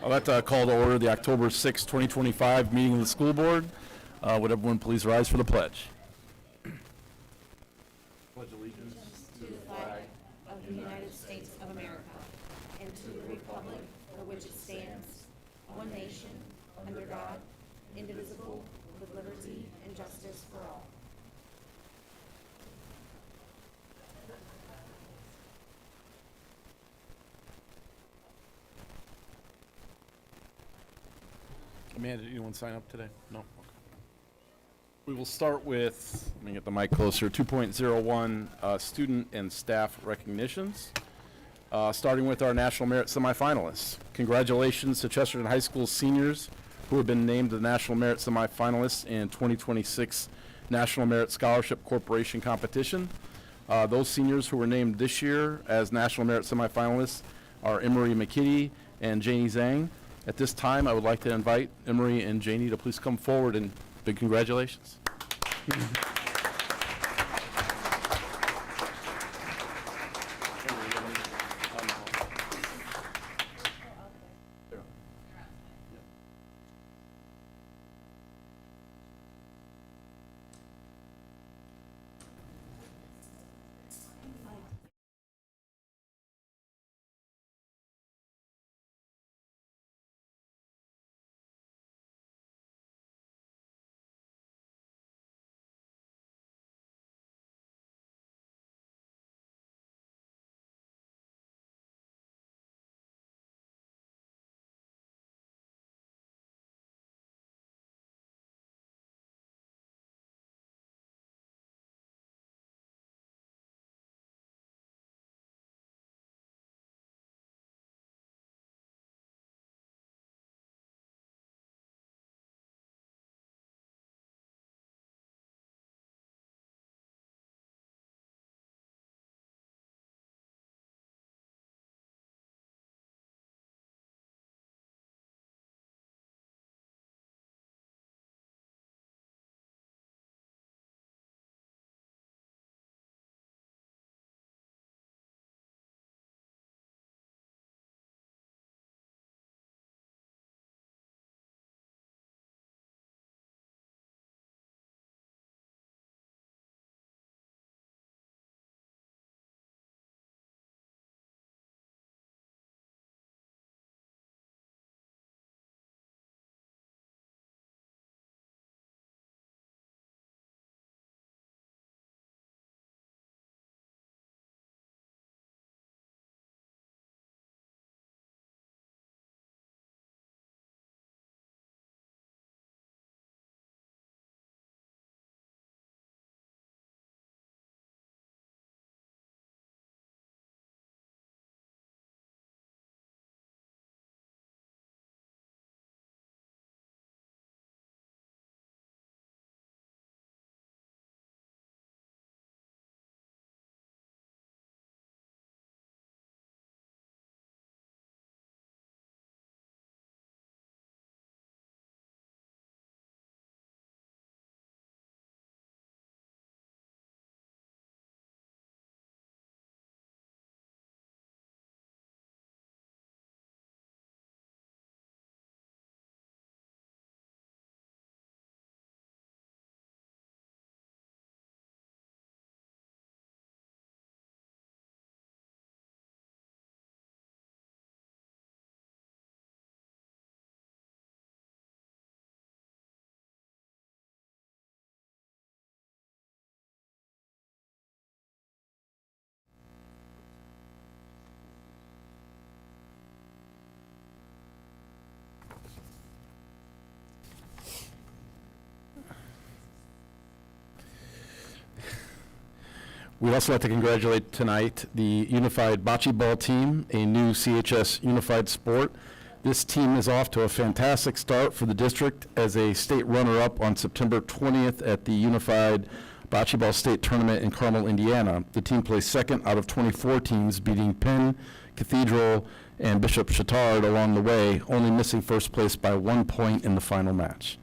I'd like to call to order the October 6, 2025 meeting of the school board. Would everyone please rise for the pledge? Pledge allegiance To the flag of the United States of America and to the republic for which it stands, one nation, under God, indivisible, with liberty and justice for all. Amanda, did anyone sign up today? No? Okay. We will start with, let me get the mic closer, 2.01 student and staff recognitions. Starting with our National Merit semifinalists. Congratulations to Chesterton High School seniors who have been named the National Merit semifinalists in 2026 National Merit Scholarship Corporation competition. Those seniors who were named this year as National Merit semifinalists are Emery McKitty and Janie Zhang. At this time, I would like to invite Emery and Janie to please come forward and big congratulations. We'd also like to congratulate tonight the Unified Bocce Ball team, a new CHS unified sport. This team is off to a fantastic start for the district as a state runner-up on September 20th at the Unified Bocce Ball State Tournament in Carmel, Indiana. The team placed second out of 24 teams, beating Penn, Cathedral, and Bishop Chatard along the way, only missing first place by 1 point in the final match.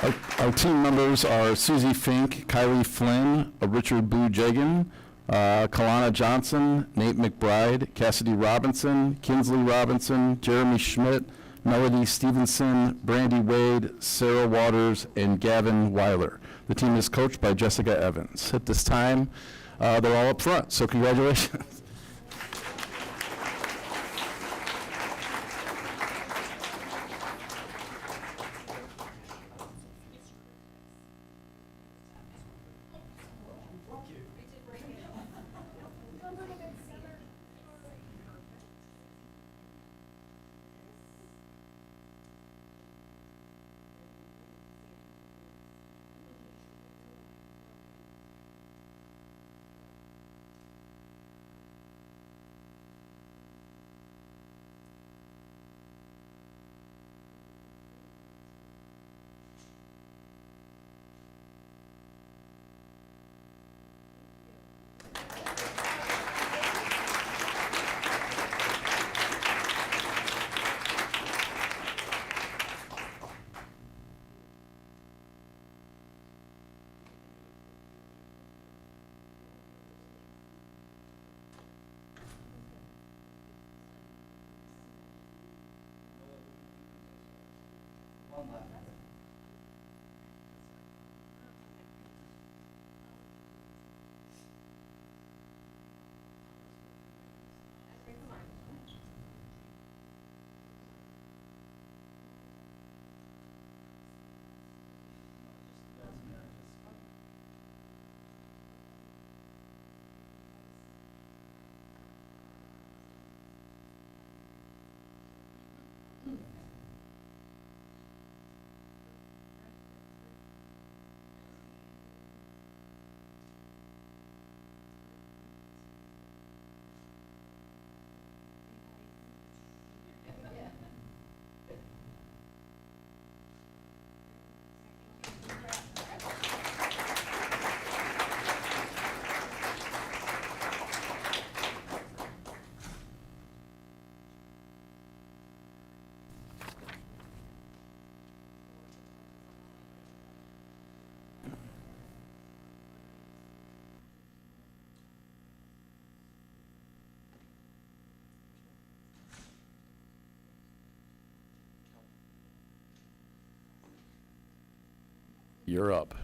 Our team members are Susie Fink, Kylie Flynn, Richard Boo Jagan, Kalana Johnson, Nate McBride, Cassidy Robinson, Kinsley Robinson, Jeremy Schmidt, Melody Stevenson, Brandy Wade, Sarah Waters, and Gavin Weiler. The team is coached by Jessica Evans. At this time, they're all up front, so congratulations. You're up.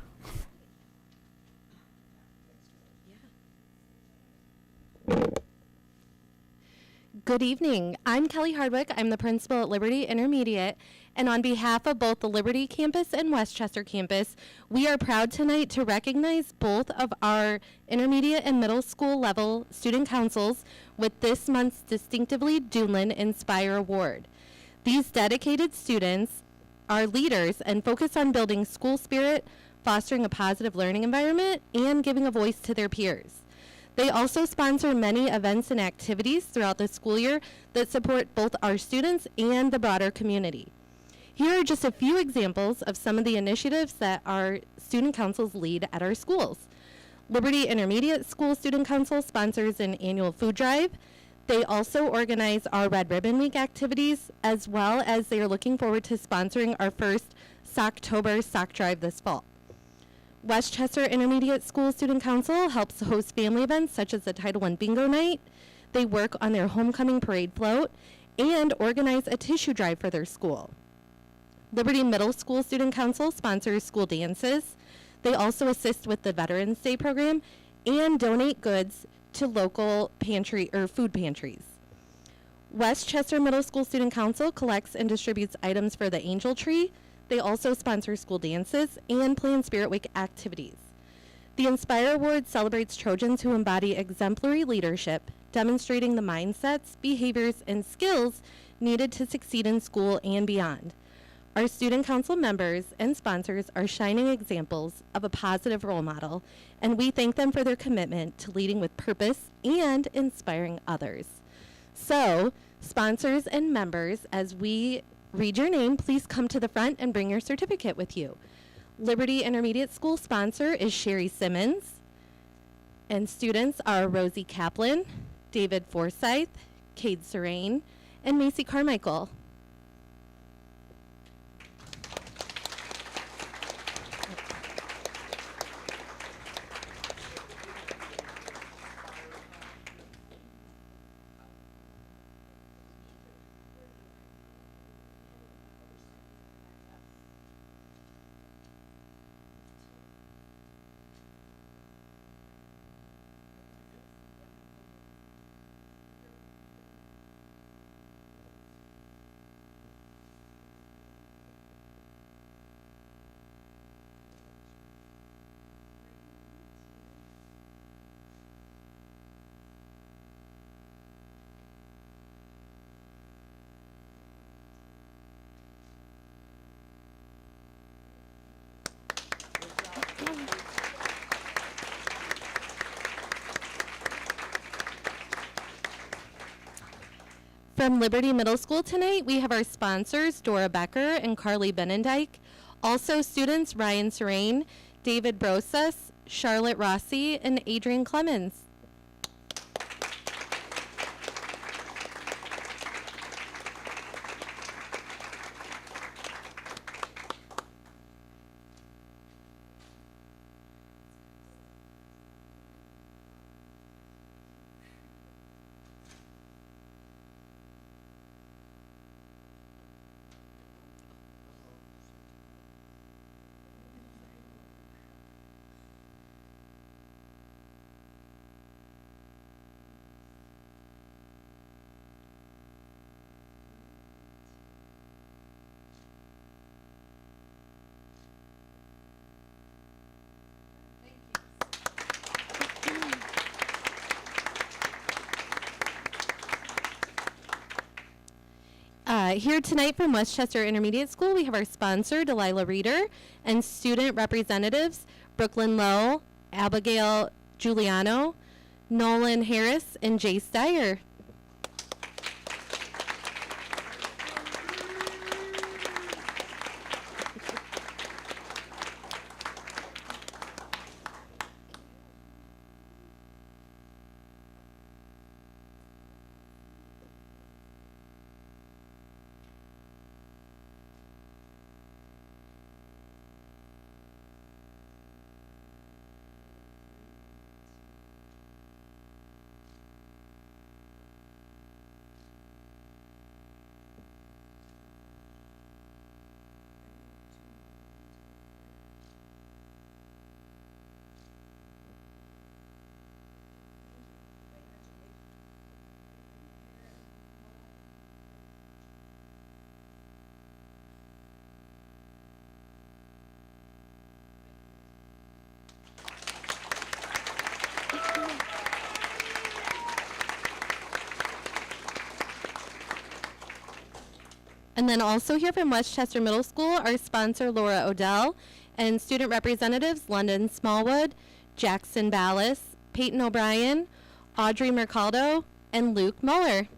Good evening. I'm Kelly Hardwick. I'm the principal at Liberty Intermediate, and on behalf of both the Liberty campus and Westchester campus, we are proud tonight to recognize both of our intermediate and middle school level student councils with this month's Distinctively Doolin Inspire Award. These dedicated students are leaders and focus on building school spirit, fostering a positive learning environment, and giving a voice to their peers. They also sponsor many events and activities throughout the school year that support both our students and the broader community. Here are just a few examples of some of the initiatives that our student councils lead at our schools. Liberty Intermediate School Student Council sponsors an annual food drive. They also organize our Red Ribbon Week activities, as well as they are looking forward to sponsoring our first Socktober sock drive this fall. Westchester Intermediate School Student Council helps host family events such as the Title I Bingo Night. They work on their homecoming parade float and organize a tissue drive for their school. Liberty Middle School Student Council sponsors school dances. They also assist with the Veterans Day program and donate goods to local pantry or food pantries. Westchester Middle School Student Council collects and distributes items for the Angel Tree. They also sponsor school dances and plan Spirit Week activities. The Inspire Award celebrates Trojans who embody exemplary leadership, demonstrating the mindsets, behaviors, and skills needed to succeed in school and beyond. Our student council members and sponsors are shining examples of a positive role model, and we thank them for their commitment to leading with purpose and inspiring others. So, sponsors and members, as we read your name, please come to the front and bring your certificate with you. Liberty Intermediate School sponsor is Sherry Simmons, and students are Rosie Kaplan, David Forsyth, Cade Serrain, and Macy Carmichael. From Liberty Middle School tonight, we have our sponsors, Dora Becker and Carly Benendike. Also students, Ryan Serrain, David Brosas, Charlotte Rossi, and Adrian Clemens. Here tonight from Westchester Intermediate School, we have our sponsor, Delilah Reeder, and student representatives, Brooklyn Lowe, Abigail Giuliano, Nolan Harris, and Jace Dyer. And then also here from Westchester Middle School, our sponsor, Laura Odell, and student representatives, London Smallwood, Jackson Ballas, Peyton O'Brien, Audrey Mercado, and Luke Muller.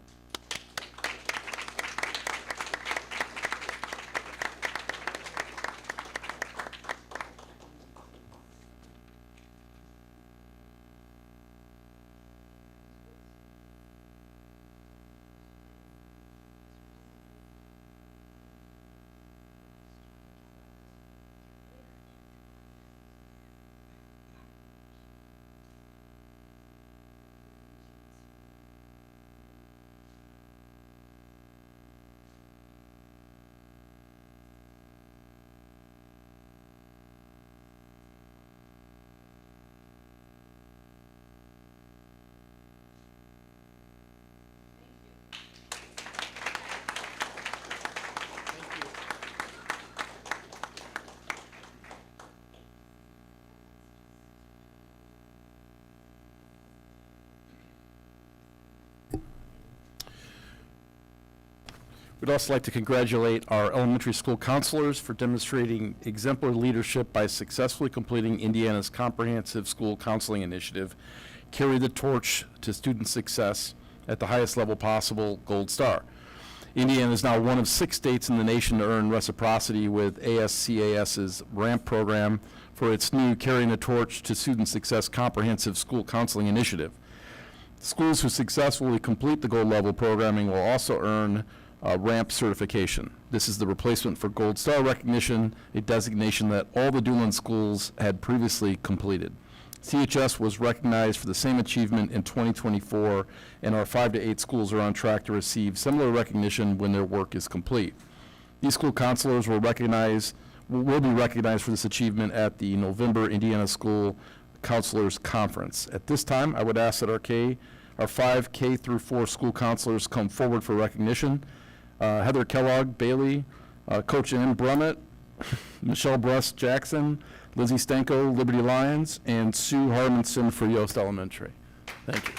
We'd also like to congratulate our elementary school counselors for demonstrating exemplary leadership by successfully completing Indiana's comprehensive school counseling initiative, Carry the Torch to Student Success at the highest level possible, Gold Star. Indiana is now one of 6 states in the nation to earn reciprocity with ASCAS's RAMP program for its new Carrying the Torch to Student Success comprehensive school counseling initiative. Schools who successfully complete the gold level programming will also earn RAMP certification. This is the replacement for Gold Star recognition, a designation that all the Duneland schools had previously completed. CHS was recognized for the same achievement in 2024, and our 5 to 8 schools are on track to receive similar recognition when their work is complete. These school counselors will be recognized for this achievement at the November Indiana School Counselors Conference. At this time, I would ask that our 5 K through 4 school counselors come forward for recognition. Heather Kellogg Bailey, Coach Ann Brummett, Michelle Brust Jackson, Lizzie Stanko, Liberty Lions, and Sue Harmonson for Yost Elementary. Thank you.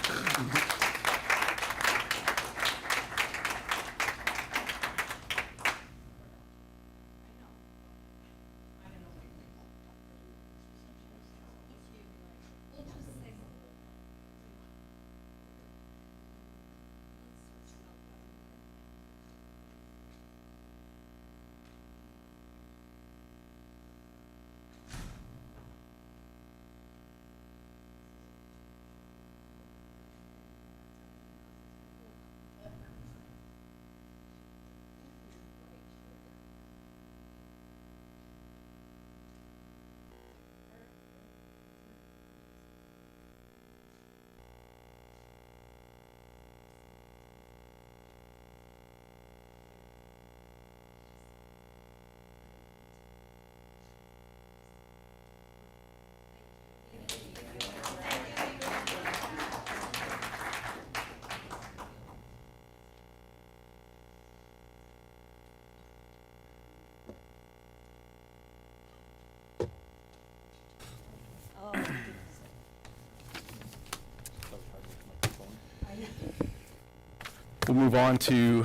We'll move on to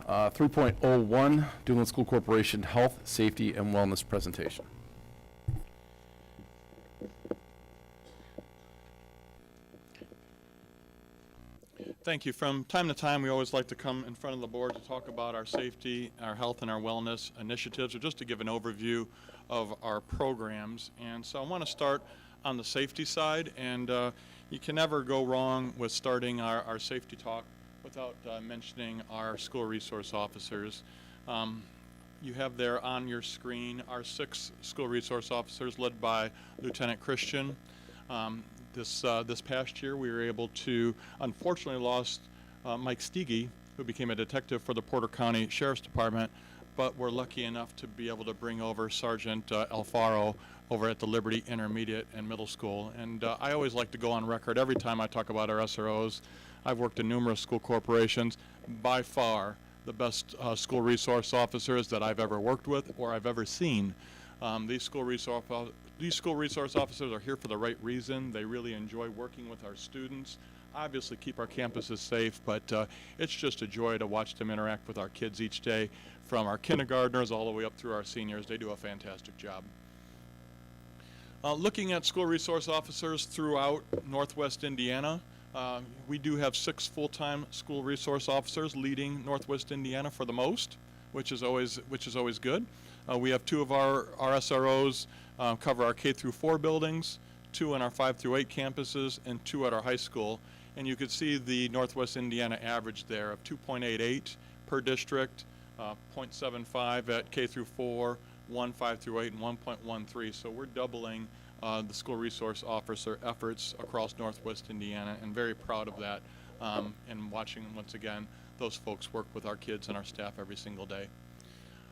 3.01, Duneland School Corporation Health, Safety, and Wellness Presentation. Thank you. From time to time, we always like to come in front of the board to talk about our safety, our health, and our wellness initiatives, or just to give an overview of our programs. And so I want to start on the safety side, and you can never go wrong with starting our safety talk without mentioning our school resource officers. You have there on your screen our 6 school resource officers led by Lieutenant Christian. This past year, we were able to, unfortunately, lost Mike Steege, who became a detective for the Porter County Sheriff's Department, but we're lucky enough to be able to bring over Sergeant Alfaro over at the Liberty Intermediate and Middle School. And I always like to go on record every time I talk about our SROs. I've worked in numerous school corporations. By far, the best school resource officers that I've ever worked with or I've ever seen. These school resource officers are here for the right reason. They really enjoy working with our students. Obviously keep our campuses safe, but it's just a joy to watch them interact with our kids each day, from our kindergartners all the way up through our seniors. They do a fantastic job. Looking at school resource officers throughout Northwest Indiana, we do have 6 full-time school resource officers leading Northwest Indiana for the most, which is always good. We have 2 of our SROs cover our K through 4 buildings, 2 in our 5 through 8 campuses, and 2 at our high school. And you can see the Northwest Indiana average there of 2.88 per district, 0.75 at K through 4, 1 5 through 8, and 1.13. So we're doubling the school resource officer efforts across Northwest Indiana, and very proud of that, and watching, once again, those folks work with our kids and our staff every single day.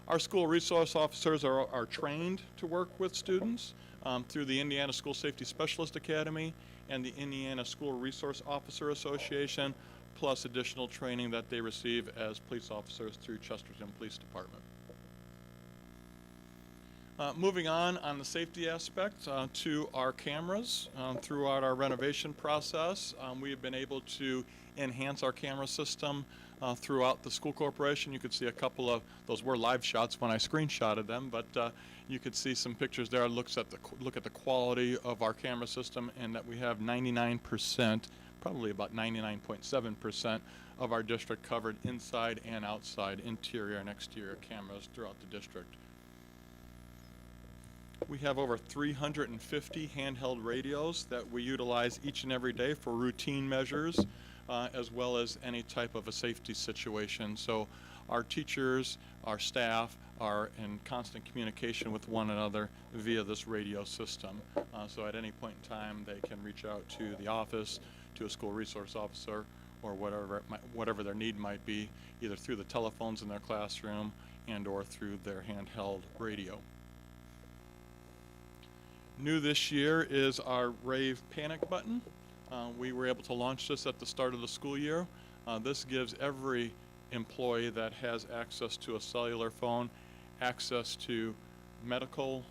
Our school resource officers are trained to work with students through the Indiana School Safety Specialist Academy and the Indiana School Resource Officer Association, plus additional training that they receive as police officers through Chesterton Police Department. Moving on the safety aspect to our cameras. Throughout our renovation process, we have been able to enhance our camera system throughout the school corporation. You could see a couple of those were live shots when I screenshotted them, but you could see some pictures there. Look at the quality of our camera system, and that we have 99%, probably about 99.7% of our district covered inside and outside, interior and exterior cameras throughout the district. We have over 350 handheld radios that we utilize each and every day for routine measures, as well as any type of a safety situation. So our teachers, our staff are in constant communication with one another via this radio system. So at any point in time, they can reach out to the office, to a school resource officer, or whatever their need might be, either through the telephones in their classroom and or through their handheld radio. New this year is our Rave Panic button. We were able to launch this at the start of the school year. This gives every employee that has access to a cellular phone access to medical,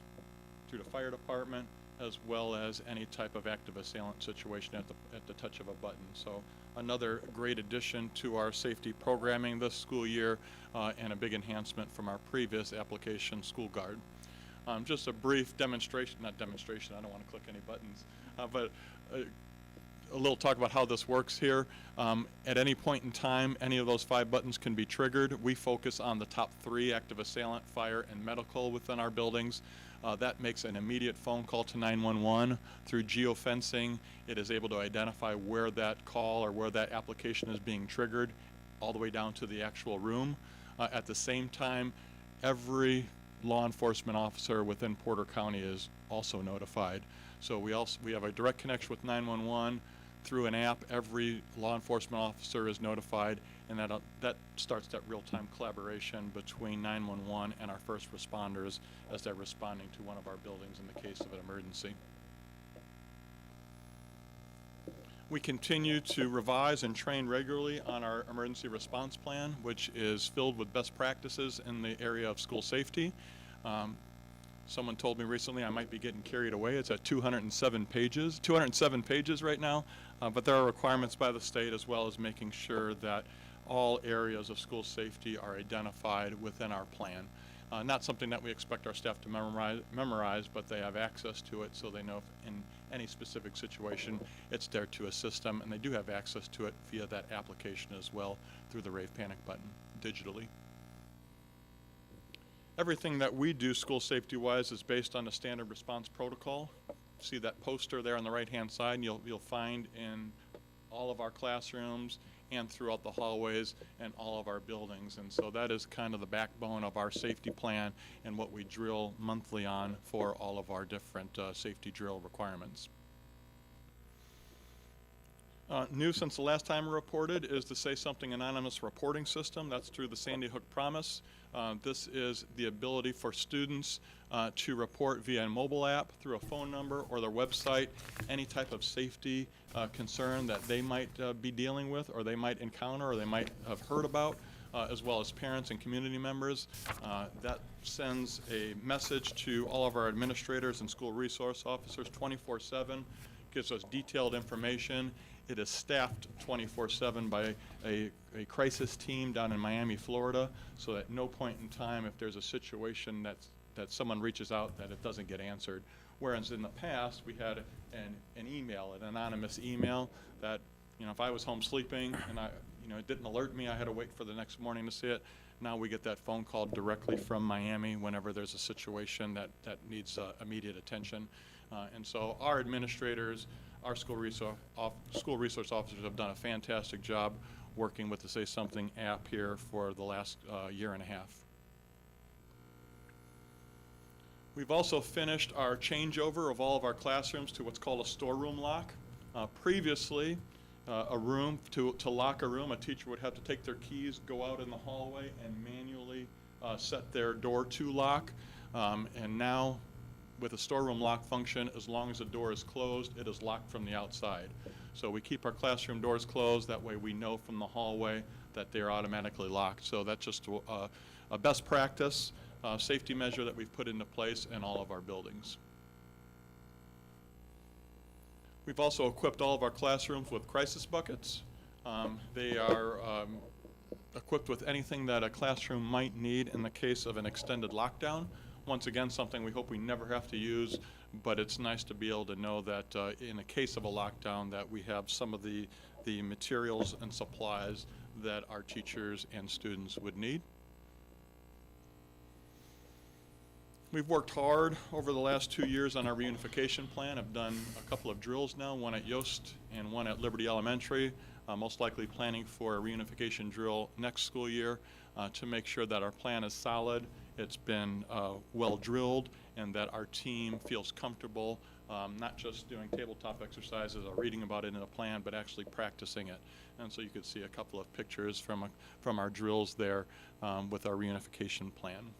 through the fire department, as well as any type of active assailant situation at the touch of a button. So another great addition to our safety programming this school year, and a big enhancement from our previous application, School Guard. Just a brief demonstration, not demonstration, I don't want to click any buttons, but a little talk about how this works here. At any point in time, any of those 5 buttons can be triggered. We focus on the top 3, active assailant, fire, and medical within our buildings. That makes an immediate phone call to 911. Through geofencing, it is able to identify where that call or where that application is being triggered, all the way down to the actual room. At the same time, every law enforcement officer within Porter County is also notified. So we have a direct connection with 911 through an app. Every law enforcement officer is notified, and that starts that real-time collaboration between 911 and our first responders as they're responding to one of our buildings in the case of an emergency. We continue to revise and train regularly on our emergency response plan, which is filled with best practices in the area of school safety. Someone told me recently I might be getting carried away. It's at 207 pages right now, but there are requirements by the state, as well as making sure that all areas of school safety are identified within our plan. Not something that we expect our staff to memorize, but they have access to it, so they know if in any specific situation it's there to assist them, and they do have access to it via that application as well through the Rave Panic button digitally. Everything that we do school safety wise is based on the standard response protocol. See that poster there on the right hand side, and you'll find in all of our classrooms and throughout the hallways and all of our buildings. And so that is kind of the backbone of our safety plan and what we drill monthly on for all of our different safety drill requirements. New since the last time we reported is the Say Something Anonymous reporting system. That's through the Sandy Hook Promise. This is the ability for students to report via a mobile app, through a phone number, or their website, any type of safety concern that they might be dealing with, or they might encounter, or they might have heard about, as well as parents and community members. That sends a message to all of our administrators and school resource officers 24/7, gives us detailed information. It is staffed 24/7 by a crisis team down in Miami, Florida, so at no point in time, if there's a situation that someone reaches out, that it doesn't get answered. Whereas in the past, we had an email, an anonymous email that, if I was home sleeping and it didn't alert me, I had to wait for the next morning to see it. Now we get that phone call directly from Miami whenever there's a situation that needs immediate attention. And so our administrators, our school resource officers have done a fantastic job working with the Say Something app here for the last year and a half. We've also finished our changeover of all of our classrooms to what's called a storeroom lock. Previously, a room, to lock a room, a teacher would have to take their keys, go out in the hallway, and manually set their door to lock. And now, with a storeroom lock function, as long as the door is closed, it is locked from the outside. So we keep our classroom doors closed. That way we know from the hallway that they're automatically locked. So that's just a best practice safety measure that we've put into place in all of our buildings. We've also equipped all of our classrooms with crisis buckets. They are equipped with anything that a classroom might need in the case of an extended lockdown. Once again, something we hope we never have to use, but it's nice to be able to know that in the case of a lockdown that we have some of the materials and supplies that our teachers and students would need. We've worked hard over the last 2 years on our reunification plan. I've done a couple of drills now, one at Yost and one at Liberty Elementary, most likely planning for a reunification drill next school year to make sure that our plan is solid, it's been well drilled, and that our team feels comfortable not just doing tabletop exercises or reading about it in a plan, but actually practicing it. And so you could see a couple of pictures from our drills there with our reunification plan.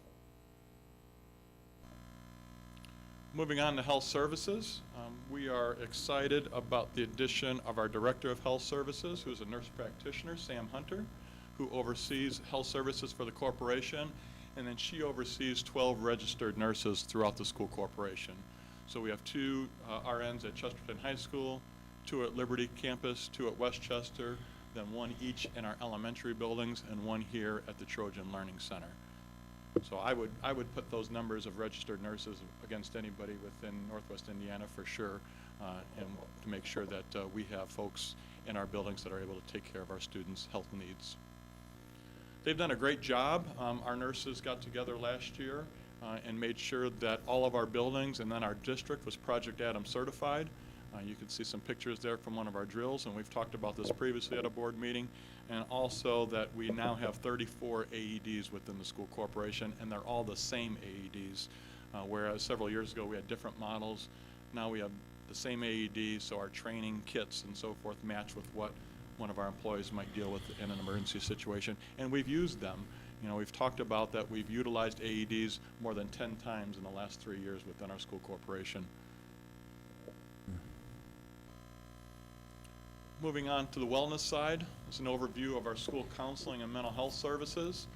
Moving on to health services, we are excited about the addition of our Director of Health Services, who's a nurse practitioner, Sam Hunter, who oversees health services for the corporation, and then she oversees 12 registered nurses throughout the school corporation. So we have 2 RNs at Chesterton High School, 2 at Liberty Campus, 2 at Westchester, then 1 each in our elementary buildings, and 1 here at the Trojan Learning Center. So I would put those numbers of registered nurses against anybody within Northwest Indiana for sure, and to make sure that we have folks in our buildings that are able to take care of our students' health needs. They've done a great job. Our nurses got together last year and made sure that all of our buildings and then our district was Project Adam certified. You can see some pictures there from one of our drills, and we've talked about this previously at a board meeting, and also that we now have 34 AEDs within the school corporation, and they're all the same AEDs, whereas several years ago we had different models. Now we have the same AEDs, so our training kits and so forth match with what one of our employees might deal with in an emergency situation, and we've used them. We've talked about that we've utilized AEDs more than 10 times in the last 3 years within our school corporation. Moving on to the wellness side, it's an overview of our school counseling and mental health services.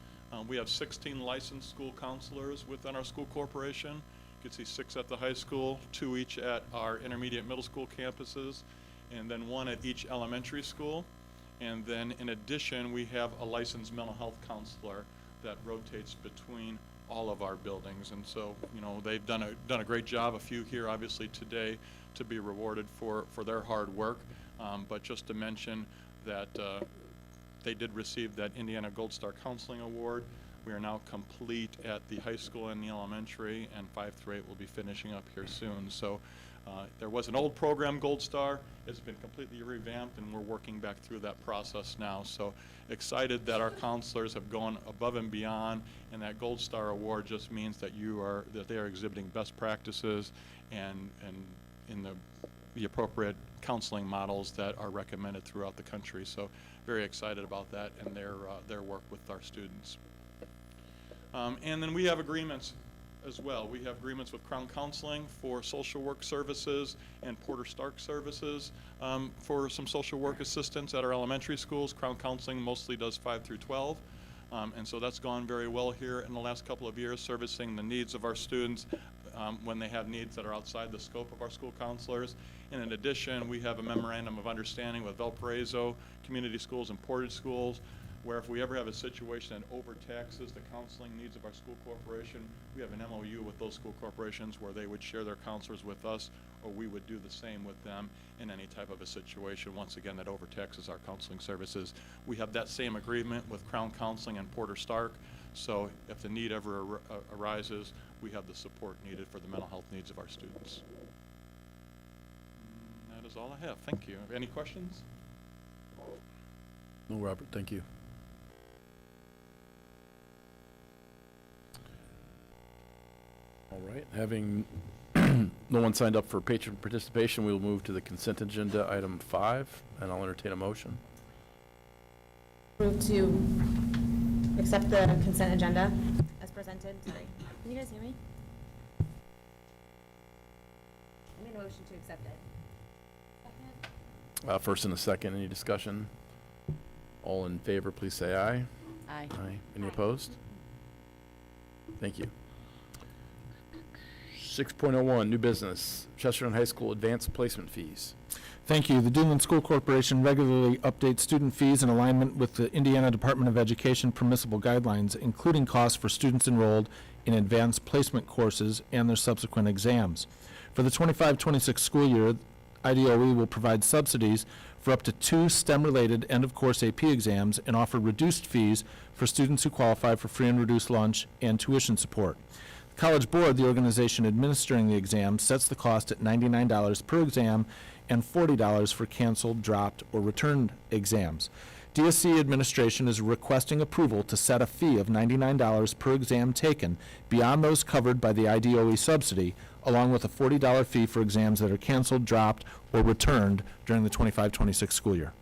We have 16 licensed school counselors within our school corporation, You can see 6 at the high school, 2 each at our intermediate middle school campuses, and then 1 at each elementary school. And then in addition, we have a licensed mental health counselor that rotates between all of our buildings. And so, you know, they've done a great job. A few here obviously today to be rewarded for their hard work. But just to mention that they did receive that Indiana Gold Star Counseling Award. We are now complete at the high school and the elementary, and 5 through 8 will be finishing up here soon. So there was an old program, Gold Star. It's been completely revamped, and we're working back through that process now. So excited that our counselors have gone above and beyond, and that Gold Star Award just means that they are exhibiting best practices and in the appropriate counseling models that are recommended throughout the country. So very excited about that and their work with our students. And then we have agreements as well. We have agreements with Crown Counseling for social work services and Porter Stark services for some social work assistance at our elementary schools. Crown Counseling mostly does 5 through 12. And so that's gone very well here in the last couple of years, servicing the needs of our students when they have needs that are outside the scope of our school counselors. And in addition, we have a memorandum of understanding with Valparaiso Community Schools and Portage Schools, where if we ever have a situation that overtaxes the counseling needs of our school corporation, we have an MOU with those school corporations where they would share their counselors with us, or we would do the same with them in any type of a situation, once again, that overtaxes our counseling services. We have that same agreement with Crown Counseling and Porter Stark, so if the need ever arises, we have the support needed for the mental health needs of our students. That is all I have. Thank you. Any questions? No, Robert, thank you. All right, having no one signed up for patron participation, we will move to the consent agenda, item 5, and I'll entertain a motion. Move to accept the consent agenda as presented. Sorry. Can you guys hear me? I made a motion to accept it. First and a second, any discussion? All in favor, please say aye. Aye. Aye. Any opposed? Thank you. 6.01, new business, Chesterton High School advanced placement fees. Thank you. The Duneland School Corporation regularly updates student fees in alignment with the Indiana Department of Education permissible guidelines, including costs for students enrolled in advanced placement courses and their subsequent exams. For the 25-26 school year, IDOE will provide subsidies for up to 2 STEM-related end-of-course AP exams and offer reduced fees for students who qualify for free and reduced lunch and tuition support. The College Board, the organization administering the exam, sets the cost at $99 per exam and $40 for canceled, dropped, or returned exams. DSC administration is requesting approval to set a fee of $99 per exam taken beyond those covered by the IDOE subsidy, along with a $40 fee for exams that are canceled, dropped, or returned during the 25-26 school year.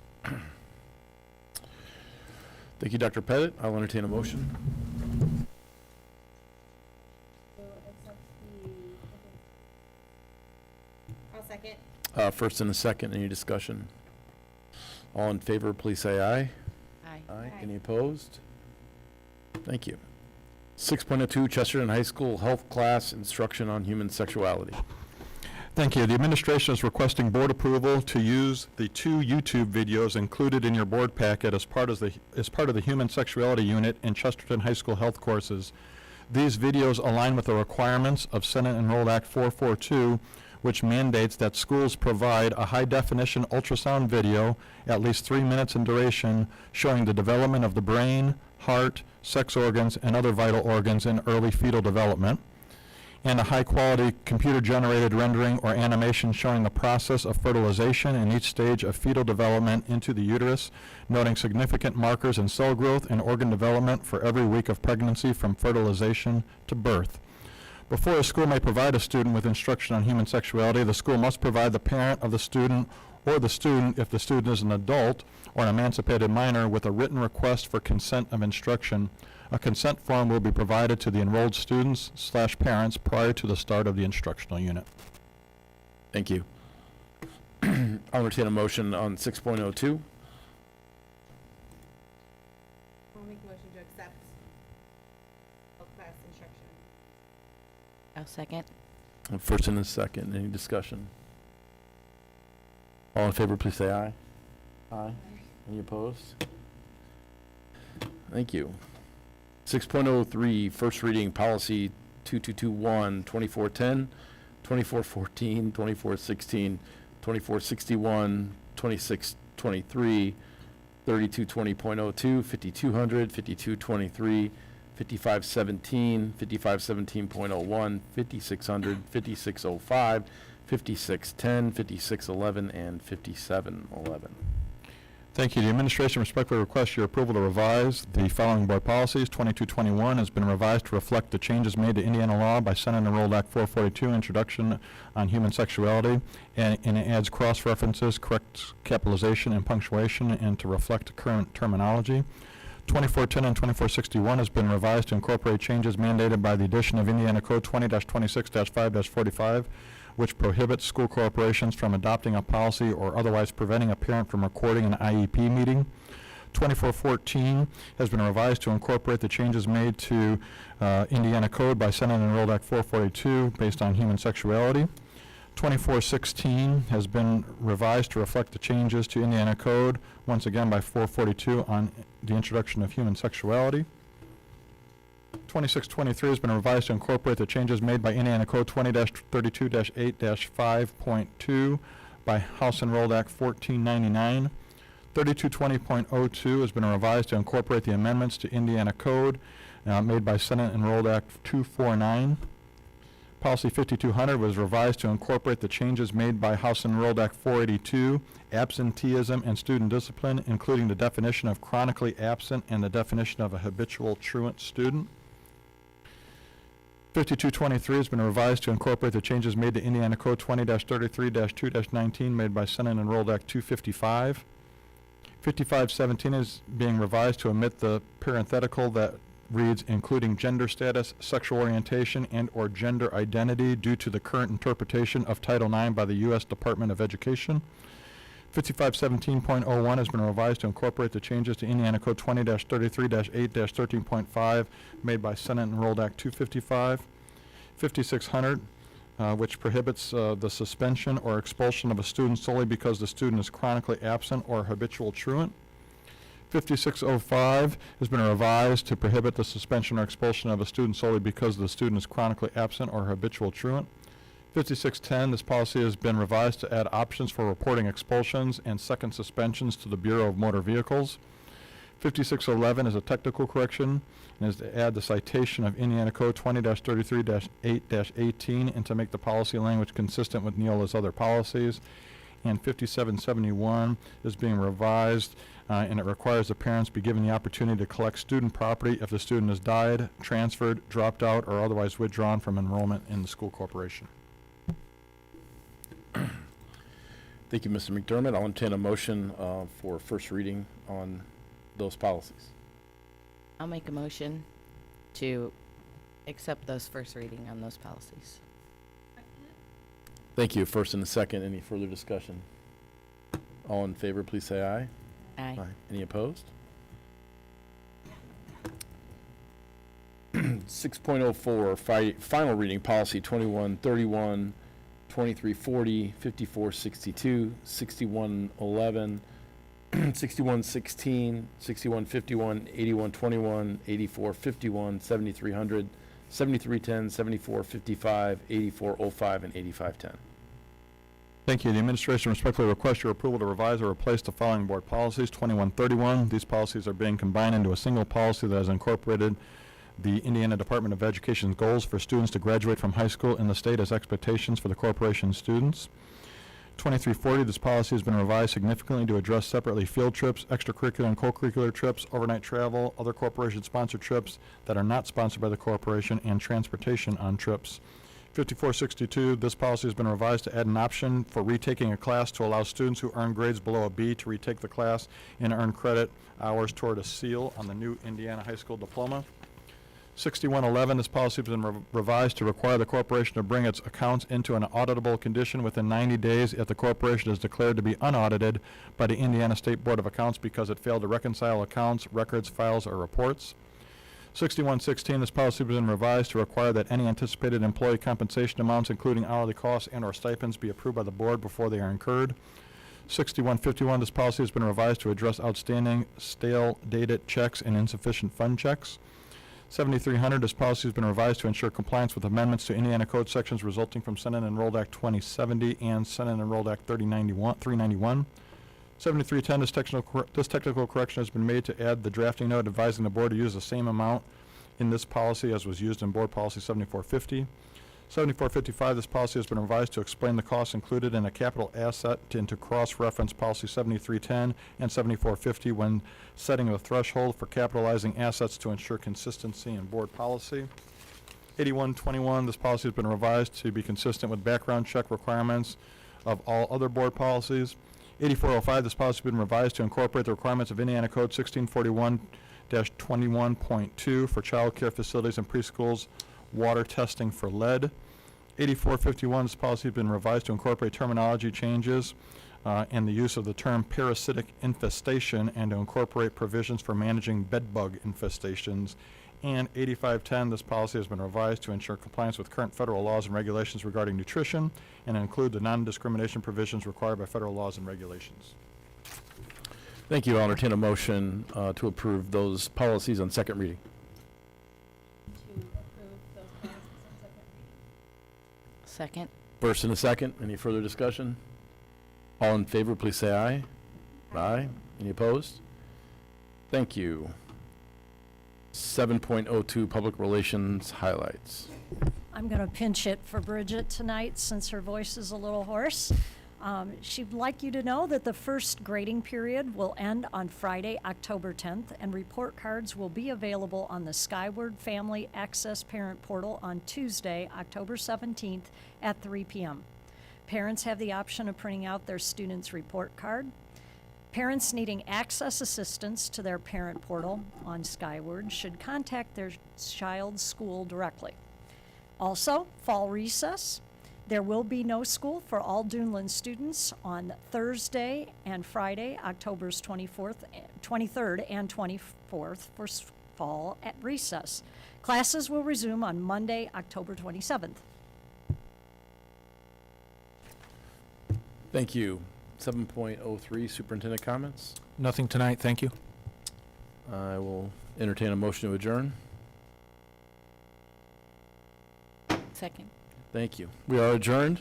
Thank you, Dr. Pettit. I'll entertain a motion. I'll second. First and a second, any discussion? All in favor, please say aye. Aye. Aye. Any opposed? Thank you. 6.02, Chesterton High School Health Class Instruction on Human Sexuality. Thank you. The administration is requesting board approval to use the 2 YouTube videos included in your board packet as part of the Human Sexuality Unit in Chesterton High School health courses. These videos align with the requirements of Senate Enrolled Act 442, which mandates that schools provide a high-definition ultrasound video, at least 3 minutes in duration, showing the development of the brain, heart, sex organs, and other vital organs in early fetal development, and a high-quality computer-generated rendering or animation showing the process of fertilization in each stage of fetal development into the uterus, noting significant markers in cell growth and organ development for every week of pregnancy from fertilization to birth. Before a school may provide a student with instruction on human sexuality, the school must provide the parent of the student or the student, if the student is an adult or an emancipated minor, with a written request for consent of instruction. A consent form will be provided to the enrolled students/parents prior to the start of the instructional unit. Thank you. I'll entertain a motion on 6.02. I'll make a motion to accept health class instruction. I'll second. First and a second, any discussion? All in favor, please say aye. Aye. Any opposed? Thank you. 6.03, first reading, policy 2221, 2410, 2414, 2416, 2461, 2623, 3220.02, 5200, 5223, 5517, 5517.01, 5600, 5605, 5610, 5611, and 5711. Thank you. The administration respectfully requests your approval to revise the following board policies. 2221 has been revised to reflect the changes made to Indiana law by Senate Enrolled Act 442, Introduction on Human Sexuality, and it adds cross-references, correct capitalization, and punctuation, and to reflect current terminology. 2410 and 2461 has been revised to incorporate changes mandated by the addition of Indiana Code 20-26-5-45, which prohibits school corporations from adopting a policy or otherwise preventing a parent from recording an IEP meeting. 2414 has been revised to incorporate the changes made to Indiana Code by Senate Enrolled Act 442 based on human sexuality. 2416 has been revised to reflect the changes to Indiana Code, once again by 442 on the introduction of human sexuality. 2623 has been revised to incorporate the changes made by Indiana Code 20-32-8-5.2 by House Enrolled Act 1499. 3220.02 has been revised to incorporate the amendments to Indiana Code made by Senate Enrolled Act 249. Policy 5200 was revised to incorporate the changes made by House Enrolled Act 482, absenteeism and student discipline, including the definition of chronically absent and the definition of a habitual truant student. 5223 has been revised to incorporate the changes made to Indiana Code 20-33-2-19 made by Senate Enrolled Act 255. 5517 is being revised to omit the parenthetical that reads, including gender status, sexual orientation, and/or gender identity due to the current interpretation of Title IX by the U.S. Department of Education. 5517.01 has been revised to incorporate the changes to Indiana Code 20-33-8-13.5 made by Senate Enrolled Act 255. 5600, which prohibits the suspension or expulsion of a student solely because the student is chronically absent or habitual truant. 5605 has been revised to prohibit the suspension or expulsion of a student solely because the student is chronically absent or habitual truant. 5610, this policy has been revised to add options for reporting expulsions and second suspensions to the Bureau of Motor Vehicles. 5611 is a technical correction and is to add the citation of Indiana Code 20-33-8-18 and to make the policy language consistent with Neola's other policies. And 5771 is being revised and it requires the parents be given the opportunity to collect student property if the student has died, transferred, dropped out, or otherwise withdrawn from enrollment in the school corporation. Thank you, Mr. McDermott. I'll entertain a motion for first reading on those policies. I'll make a motion to accept those first reading on those policies. Thank you. First and a second. Any further discussion? All in favor, please say aye. Aye. Any opposed? 6.04, final reading, policy 2131, 2340, 5462, 6111, 6116, 6151, 8121, 8451, 7300, 7310, 7455, 8405, and 8510. Thank you. The administration respectfully requests your approval to revise or replace the following board policies. 2131, these policies are being combined into a single policy that has incorporated the Indiana Department of Education's goals for students to graduate from high school in the state as expectations for the corporation students. 2340, this policy has been revised significantly to address separately field trips, extracurricular and co-curricular trips, overnight travel, other corporation-sponsored trips that are not sponsored by the corporation, and transportation on trips. 5462, this policy has been revised to add an option for retaking a class to allow students who earn grades below a B to retake the class and earn credit hours toward a seal on the new Indiana high school diploma. 6111, this policy has been revised to require the corporation to bring its accounts into an auditable condition within 90 days if the corporation is declared to be unaudited by the Indiana State Board of Accounts because it failed to reconcile accounts, records, files, or reports. 6116, this policy has been revised to require that any anticipated employee compensation amounts, including hourly costs and/or stipends, be approved by the board before they are incurred. 6151, this policy has been revised to address outstanding stale dated checks and insufficient fund checks. 7300, this policy has been revised to ensure compliance with amendments to Indiana Code sections resulting from Senate Enrolled Act 2070 and Senate Enrolled Act 391. 7310, this technical correction has been made to add the drafting note advising the board to use the same amount in this policy as was used in Board Policy 7450. 7455, this policy has been revised to explain the costs included in a capital asset and to cross-reference Policy 7310 and 7450 when setting a threshold for capitalizing assets to ensure consistency in board policy. 8121, this policy has been revised to be consistent with background check requirements of all other board policies. 8405, this policy has been revised to incorporate the requirements of Indiana Code 1641-21.2 for child care facilities and preschools, water testing for lead. 8451, this policy has been revised to incorporate terminology changes and the use of the term parasitic infestation and to incorporate provisions for managing bedbug infestations. And 8510, this policy has been revised to ensure compliance with current federal laws and regulations regarding nutrition and include the non-discrimination provisions required by federal laws and regulations. Thank you. I'll entertain a motion to approve those policies on second reading. Second. First and a second. Any further discussion? All in favor, please say aye. Aye. Any opposed? Thank you. 7.02 Public Relations Highlights. I'm going to pinch it for Bridget tonight since her voice is a little hoarse. She'd like you to know that the first grading period will end on Friday, October 10th, and report cards will be available on the Skyward Family Access Parent Portal on Tuesday, October 17th at 3 p.m. Parents have the option of printing out their student's report card. Parents needing access assistance to their parent portal on Skyward should contact their child's school directly. Also, fall recess. There will be no school for all Duneland students on Thursday and Friday, October 23rd and 24th for fall at recess. Classes will resume on Monday, October 27th. Thank you. 7.03 Superintendent comments. Nothing tonight, thank you. I will entertain a motion to adjourn. Second. Thank you. We are adjourned,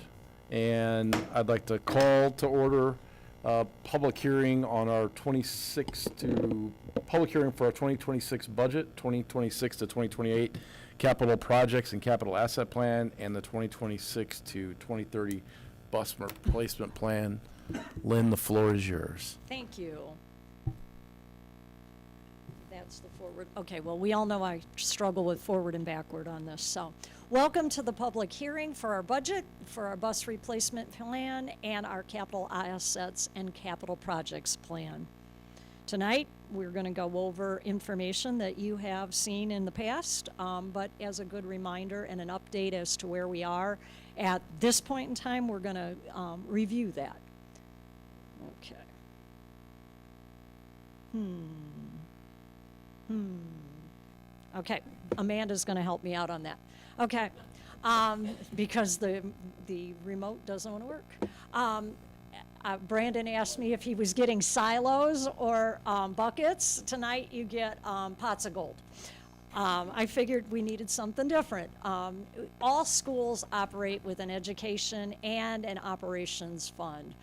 and I'd like to call to order public hearing on our public hearing for our 2026 budget, 2026 to 2028 capital projects and capital asset plan, and the 2026 to 2030 bus replacement plan. Lynn, the floor is yours. Thank you. That's the forward. Okay, well, we all know I struggle with forward and backward on this. So, welcome to the public hearing for our budget, for our bus replacement plan, and our capital assets and capital projects plan. Tonight, we're going to go over information that you have seen in the past, but as a good reminder and an update as to where we are at this point in time, we're going to review that. Okay. Okay, Amanda's going to help me out on that. Okay, because the remote doesn't want to work. Brandon asked me if he was getting silos or buckets. Tonight you get pots of gold. I figured we needed something different. All schools operate with an education and an operations fund.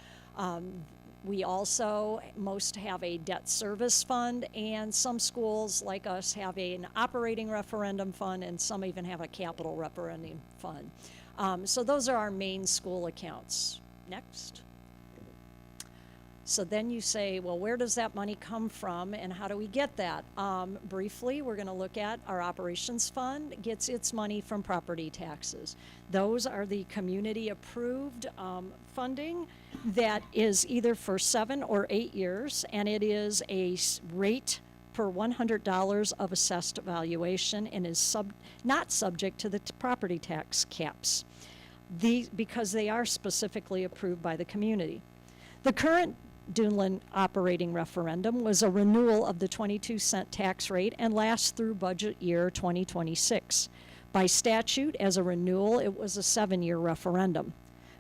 We also, most have a debt service fund, and some schools like us have an operating referendum fund, and some even have a capital referendum fund. So those are our main school accounts. Next. So then you say, well, where does that money come from and how do we get that? Briefly, we're going to look at our operations fund. It gets its money from property taxes. Those are the community approved funding that is either for 7 or 8 years, and it is a rate per $100 of assessed valuation and is not subject to the property tax caps because they are specifically approved by the community. The current Dunlin operating referendum was a renewal of the 22-cent tax rate and lasts through budget year 2026. By statute, as a renewal, it was a 7-year referendum.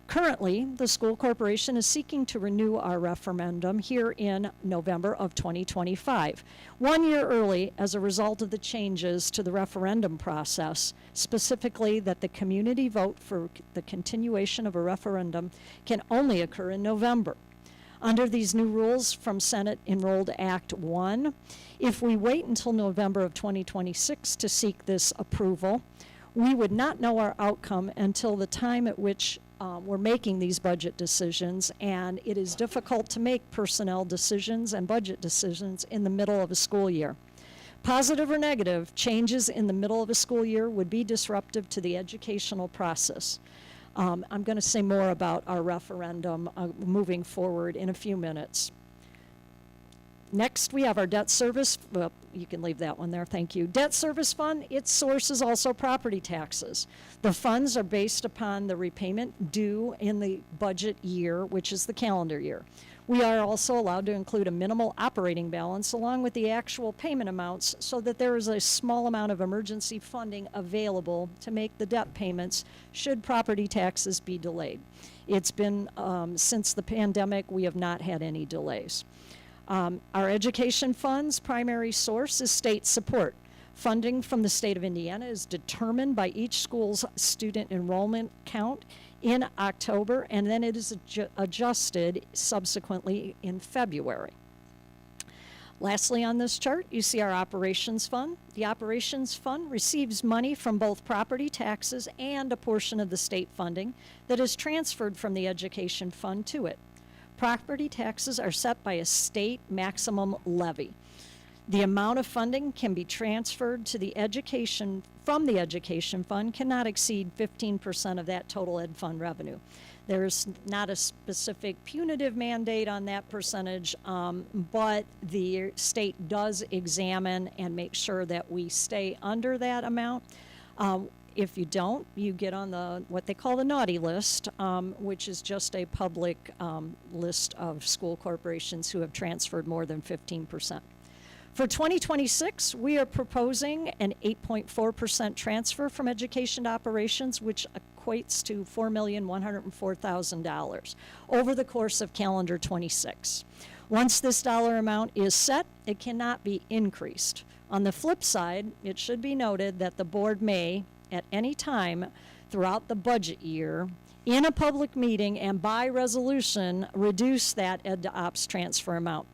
Currently, the school corporation is seeking to renew our referendum here in November of 2025, 1 year early as a result of the changes to the referendum process, specifically that the community vote for the continuation of a referendum can only occur in November. Under these new rules from Senate Enrolled Act 1, if we wait until November of 2026 to seek this approval, we would not know our outcome until the time at which we're making these budget decisions, and it is difficult to make personnel decisions and budget decisions in the middle of a school year. Positive or negative, changes in the middle of a school year would be disruptive to the educational process. I'm going to say more about our referendum moving forward in a few minutes. Next, we have our debt service. Well, you can leave that one there, thank you. Debt service fund, its source is also property taxes. The funds are based upon the repayment due in the budget year, which is the calendar year. We are also allowed to include a minimal operating balance along with the actual payment amounts so that there is a small amount of emergency funding available to make the debt payments should property taxes be delayed. It's been, since the pandemic, we have not had any delays. Our education fund's primary source is state support. Funding from the state of Indiana is determined by each school's student enrollment count in October, and then it is adjusted subsequently in February. Lastly, on this chart, you see our operations fund. The operations fund receives money from both property taxes and a portion of the state funding that is transferred from the education fund to it. Property taxes are set by a state maximum levy. The amount of funding can be transferred to the education from the education fund cannot exceed 15% of that total ed fund revenue. There's not a specific punitive mandate on that percentage, but the state does examine and make sure that we stay under that amount. If you don't, you get on the what they call the naughty list, which is just a public list of school corporations who have transferred more than 15%. For 2026, we are proposing an 8.4% transfer from education to operations, which equates to $4,104,000 over the course of calendar 26. Once this dollar amount is set, it cannot be increased. On the flip side, it should be noted that the board may, at any time throughout the budget year, in a public meeting and by resolution, reduce that ed to ops transfer amount.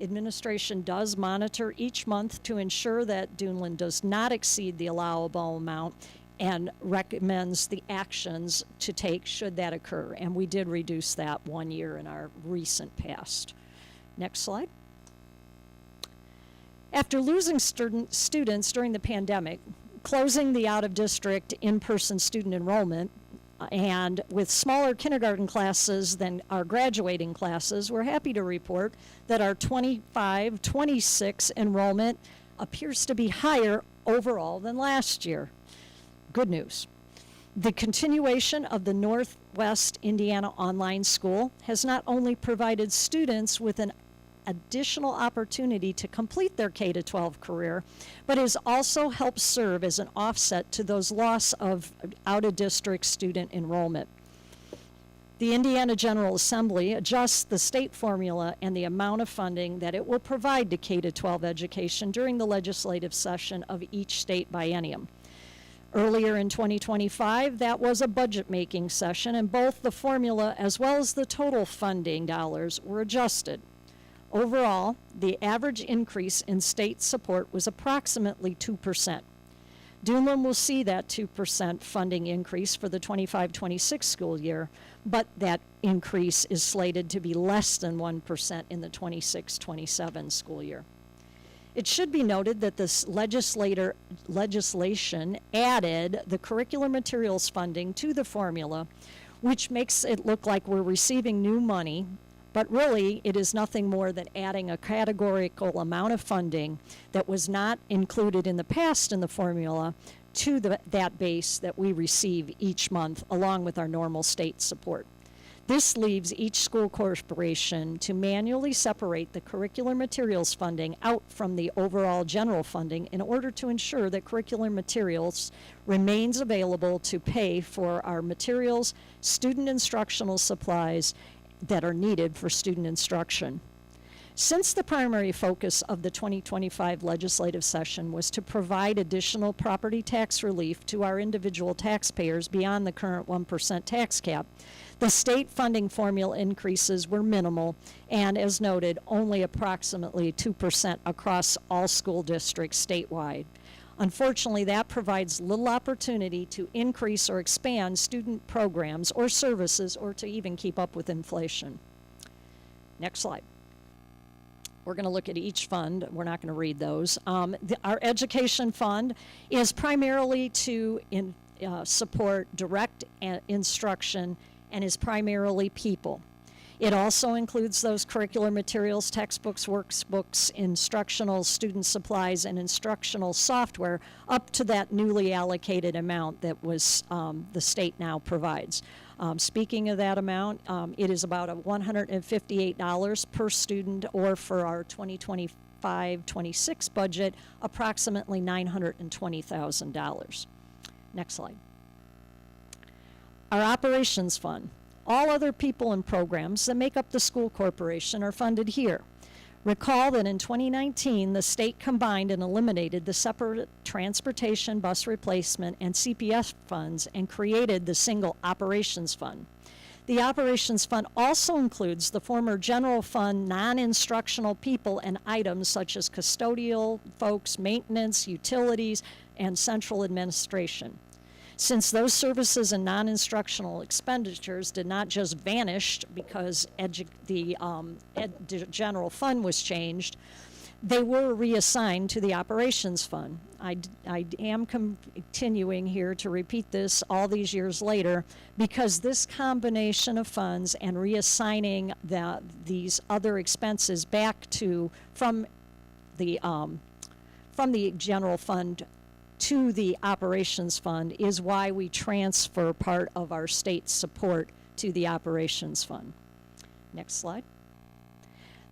Administration does monitor each month to ensure that Dunlin does not exceed the allowable amount and recommends the actions to take should that occur. And we did reduce that 1 year in our recent past. Next slide. After losing students during the pandemic, closing the out-of-district in-person student enrollment, and with smaller kindergarten classes than our graduating classes, we're happy to report that our 25-26 enrollment appears to be higher overall than last year. Good news. The continuation of the Northwest Indiana Online School has not only provided students with an additional opportunity to complete their K-12 career, but has also helped serve as an offset to those loss of out-of-district student enrollment. The Indiana General Assembly adjusts the state formula and the amount of funding that it will provide to K-12 education during the legislative session of each state biennium. Earlier in 2025, that was a budget-making session, and both the formula as well as the total funding dollars were adjusted. Overall, the average increase in state support was approximately 2%. Dunlin will see that 2% funding increase for the 25-26 school year, but that increase is slated to be less than 1% in the 26-27 school year. It should be noted that this legislation added the curricular materials funding to the formula, which makes it look like we're receiving new money, but really it is nothing more than adding a categorical amount of funding that was not included in the past in the formula to that base that we receive each month along with our normal state support. This leaves each school corporation to manually separate the curricular materials funding out from the overall general funding in order to ensure that curricular materials remains available to pay for our materials, student instructional supplies that are needed for student instruction. Since the primary focus of the 2025 legislative session was to provide additional property tax relief to our individual taxpayers beyond the current 1% tax cap, the state funding formula increases were minimal and, as noted, only approximately 2% across all school districts statewide. Unfortunately, that provides little opportunity to increase or expand student programs or services or to even keep up with inflation. Next slide. We're going to look at each fund. We're not going to read those. Our education fund is primarily to support direct instruction and is primarily people. It also includes those curricular materials, textbooks, workbooks, instructional student supplies, and instructional software up to that newly allocated amount that was the state now provides. Speaking of that amount, it is about $158 per student, or for our 2025-26 budget, approximately $920,000. Next slide. Our operations fund. All other people and programs that make up the school corporation are funded here. Recall that in 2019, the state combined and eliminated the separate transportation, bus replacement, and CPF funds and created the single operations fund. The operations fund also includes the former general fund non-instructional people and items such as custodial folks, maintenance, utilities, and central administration. Since those services and non-instructional expenditures did not just vanish because the general fund was changed, they were reassigned to the operations fund. I am continuing here to repeat this all these years later because this combination of funds and reassigning these other expenses back from the general fund to the operations fund is why we transfer part of our state support to the operations fund. Next slide.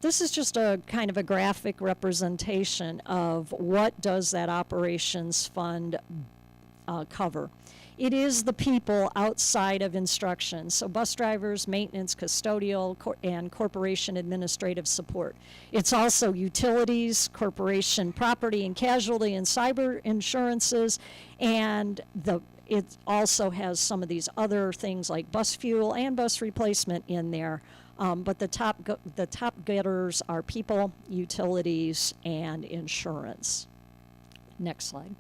This is just a kind of a graphic representation of what does that operations fund cover. It is the people outside of instruction, so bus drivers, maintenance, custodial, and corporation administrative support. It's also utilities, corporation property and casualty and cyber insurances, and it also has some of these other things like bus fuel and bus replacement in there. But the top getters are people, utilities, and insurance. Next slide.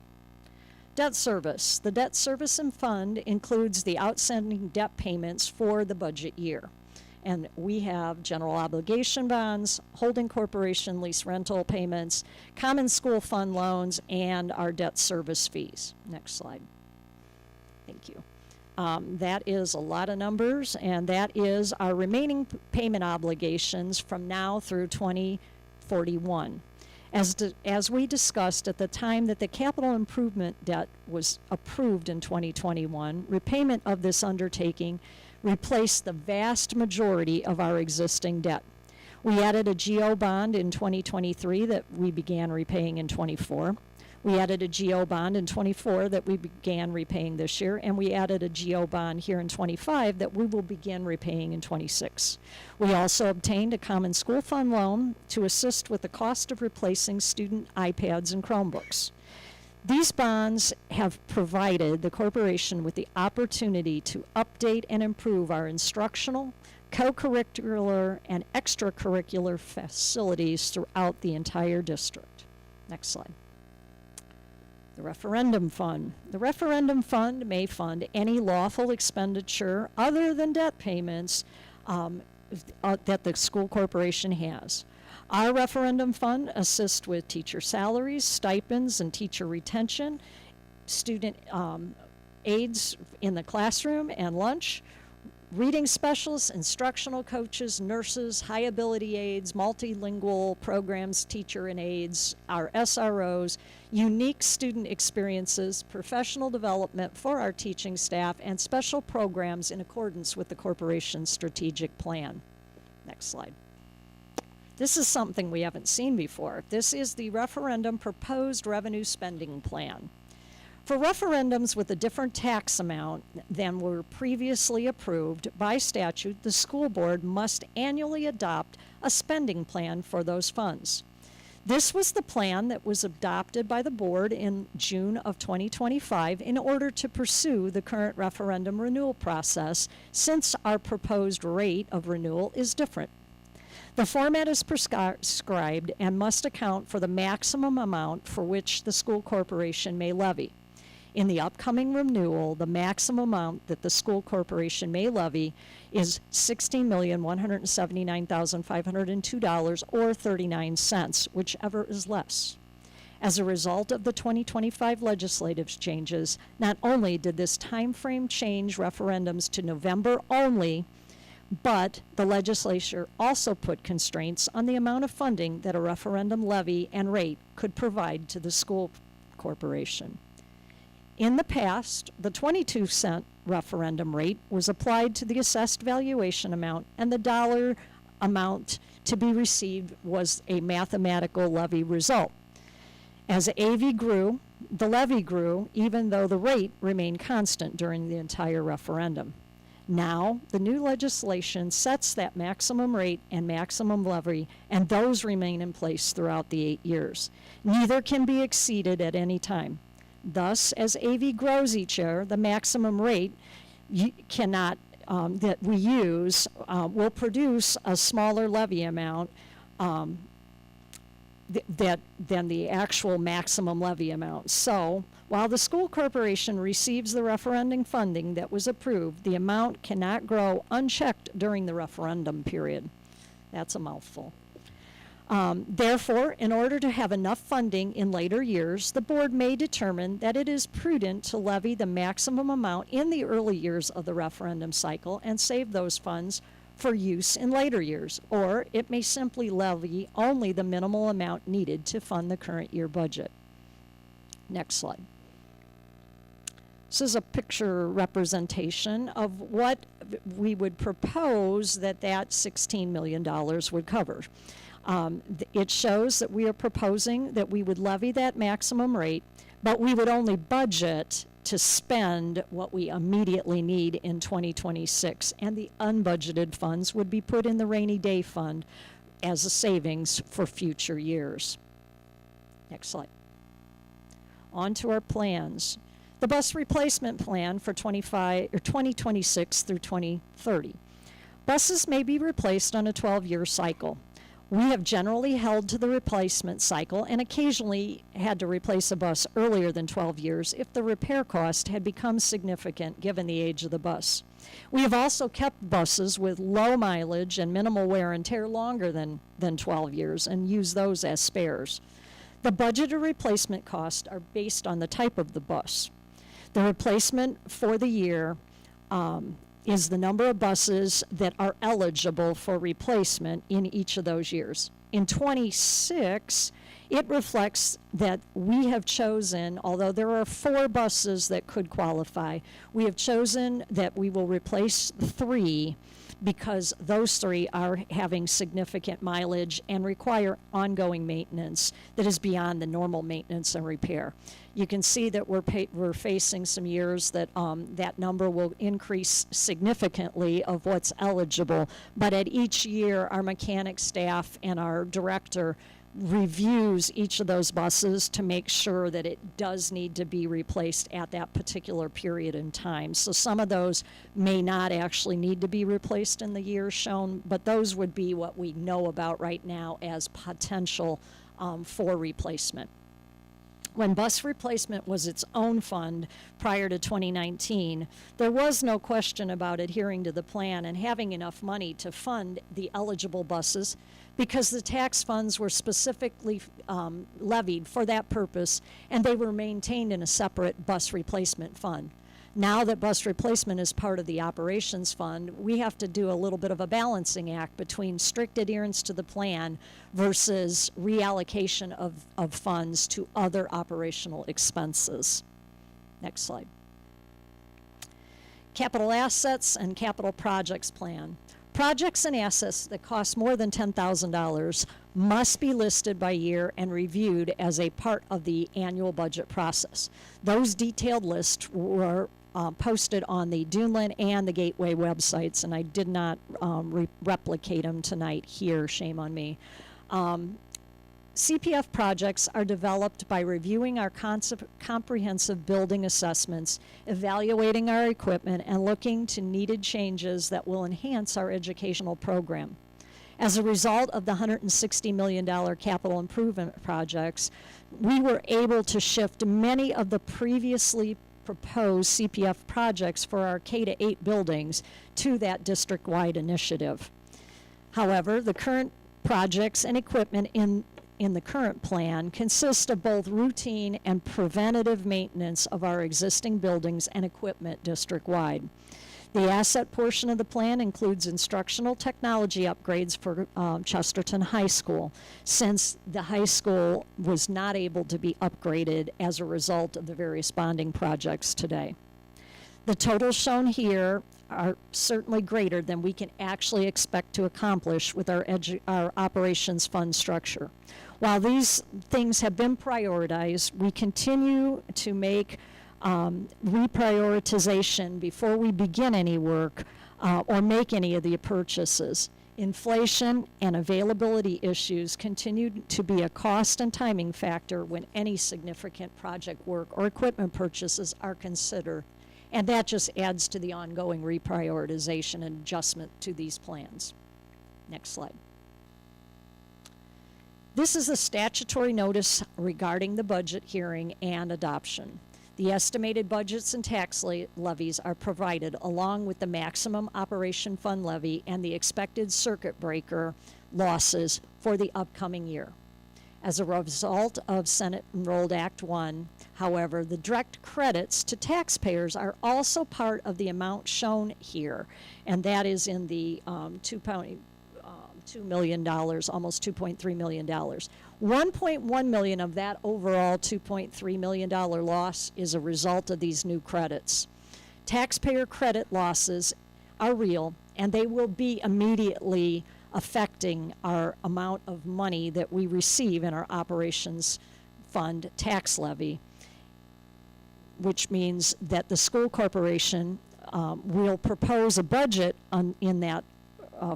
Debt service. The debt service and fund includes the outstanding debt payments for the budget year. And we have general obligation bonds, holding corporation lease rental payments, common school fund loans, and our debt service fees. Next slide. Thank you. That is a lot of numbers, and that is our remaining payment obligations from now through 2041. As we discussed at the time that the capital improvement debt was approved in 2021, repayment of this undertaking replaced the vast majority of our existing debt. We added a GO bond in 2023 that we began repaying in 24. We added a GO bond in 24 that we began repaying this year, and we added a GO bond here in 25 that we will begin repaying in 26. We also obtained a common school fund loan to assist with the cost of replacing student iPads and Chromebooks. These bonds have provided the corporation with the opportunity to update and improve our instructional, co-curricular, and extracurricular facilities throughout the entire district. Next slide. The referendum fund. The referendum fund may fund any lawful expenditure other than debt payments that the school corporation has. Our referendum fund assists with teacher salaries, stipends, and teacher retention, student aids in the classroom and lunch, reading specialists, instructional coaches, nurses, high ability aides, multilingual programs, teacher and aides, our SROs, unique student experiences, professional development for our teaching staff, and special programs in accordance with the corporation's strategic plan. Next slide. This is something we haven't seen before. This is the referendum proposed revenue spending plan. For referendums with a different tax amount than were previously approved by statute, the school board must annually adopt a spending plan for those funds. This was the plan that was adopted by the board in June of 2025 in order to pursue the current referendum renewal process, since our proposed rate of renewal is different. The format is prescribed and must account for the maximum amount for which the school corporation may levy. In the upcoming renewal, the maximum amount that the school corporation may levy is $16,179,502 or 39 cents, whichever is less. As a result of the 2025 legislative changes, not only did this time frame change referendums to November only, but the legislature also put constraints on the amount of funding that a referendum levy and rate could provide to the school corporation. In the past, the 22-cent referendum rate was applied to the assessed valuation amount, and the dollar amount to be received was a mathematical levy result. As AV grew, the levy grew, even though the rate remained constant during the entire referendum. Now, the new legislation sets that maximum rate and maximum levy, and those remain in place throughout the 8 years. Neither can be exceeded at any time. Thus, as AV grows each year, the maximum rate that we use will produce a smaller levy amount than the actual maximum levy amount. So, while the school corporation receives the referendum funding that was approved, the amount cannot grow unchecked during the referendum period. That's a mouthful. Therefore, in order to have enough funding in later years, the board may determine that it is prudent to levy the maximum amount in the early years of the referendum cycle and save those funds for use in later years, or it may simply levy only the minimal amount needed to fund the current year budget. Next slide. This is a picture representation of what we would propose that $16 million would cover. It shows that we are proposing that we would levy that maximum rate, but we would only budget to spend what we immediately need in 2026, and the unbudgeted funds would be put in the rainy day fund as a savings for future years. Next slide. On to our plans. The bus replacement plan for 2026 through 2030. Buses may be replaced on a 12-year cycle. We have generally held to the replacement cycle and occasionally had to replace a bus earlier than 12 years if the repair cost had become significant given the age of the bus. We have also kept buses with low mileage and minimal wear and tear longer than 12 years and used those as spares. The budgeted replacement costs are based on the type of the bus. The replacement for the year is the number of buses that are eligible for replacement in each of those years. In 26, it reflects that we have chosen, although there are 4 buses that could qualify, we have chosen that we will replace 3 because those 3 are having significant mileage and require ongoing maintenance that is beyond the normal maintenance and repair. You can see that we're facing some years that that number will increase significantly of what's eligible, but at each year our mechanic staff and our director reviews each of those buses to make sure that it does need to be replaced at that particular period in time. So some of those may not actually need to be replaced in the years shown, but those would be what we know about right now as potential for replacement. When bus replacement was its own fund prior to 2019, there was no question about adhering to the plan and having enough money to fund the eligible buses because the tax funds were specifically levied for that purpose and they were maintained in a separate bus replacement fund. Now that bus replacement is part of the operations fund, we have to do a little bit of a balancing act between strict adherence to the plan versus reallocation of funds to other operational expenses. Next slide. Capital assets and capital projects plan. Projects and assets that cost more than $10,000 must be listed by year and reviewed as a part of the annual budget process. Those detailed lists were posted on the Duneland and the Gateway websites, and I did not replicate them tonight here, shame on me. CPF projects are developed by reviewing our comprehensive building assessments, evaluating our equipment, and looking to needed changes that will enhance our educational program. As a result of the $160 million capital improvement projects, we were able to shift many of the previously proposed CPF projects for our K-8 buildings to that district-wide initiative. However, the current projects and equipment in the current plan consist of both routine and preventative maintenance of our existing buildings and equipment district-wide. The asset portion of the plan includes instructional technology upgrades for Chesterton High School, since the high school was not able to be upgraded as a result of the various bonding projects today. The totals shown here are certainly greater than we can actually expect to accomplish with our operations fund structure. While these things have been prioritized, we continue to make reprioritization before we begin any work or make any of the purchases. Inflation and availability issues continue to be a cost and timing factor when any significant project work or equipment purchases are considered, and that just adds to the ongoing reprioritization and adjustment to these plans. Next slide. This is a statutory notice regarding the budget hearing and adoption. The estimated budgets and tax levies are provided along with the maximum operation fund levy and the expected circuit breaker losses for the upcoming year. As a result of Senate Enrolled Act 1, however, the direct credits to taxpayers are also part of the amount shown here, and that is in the $2 million, almost $2.3 million. $1.1 million of that overall $2.3 million loss is a result of these new credits. Taxpayer credit losses are real, and they will be immediately affecting our amount of money that we receive in our operations fund tax levy, which means that the school corporation will propose a budget in that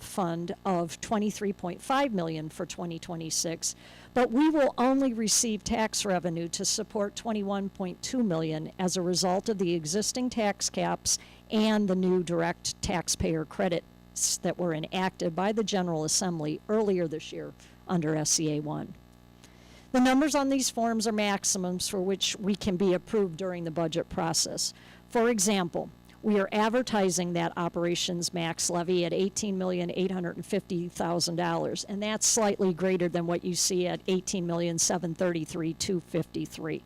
fund of $23.5 million for 2026, but we will only receive tax revenue to support $21.2 million as a result of the existing tax caps and the new direct taxpayer credits that were enacted by the General Assembly earlier this year under SCA 1. The numbers on these forms are maximums for which we can be approved during the budget process. For example, we are advertising that operations max levy at $18,850,000, and that's slightly greater than what you see at $18,733,253,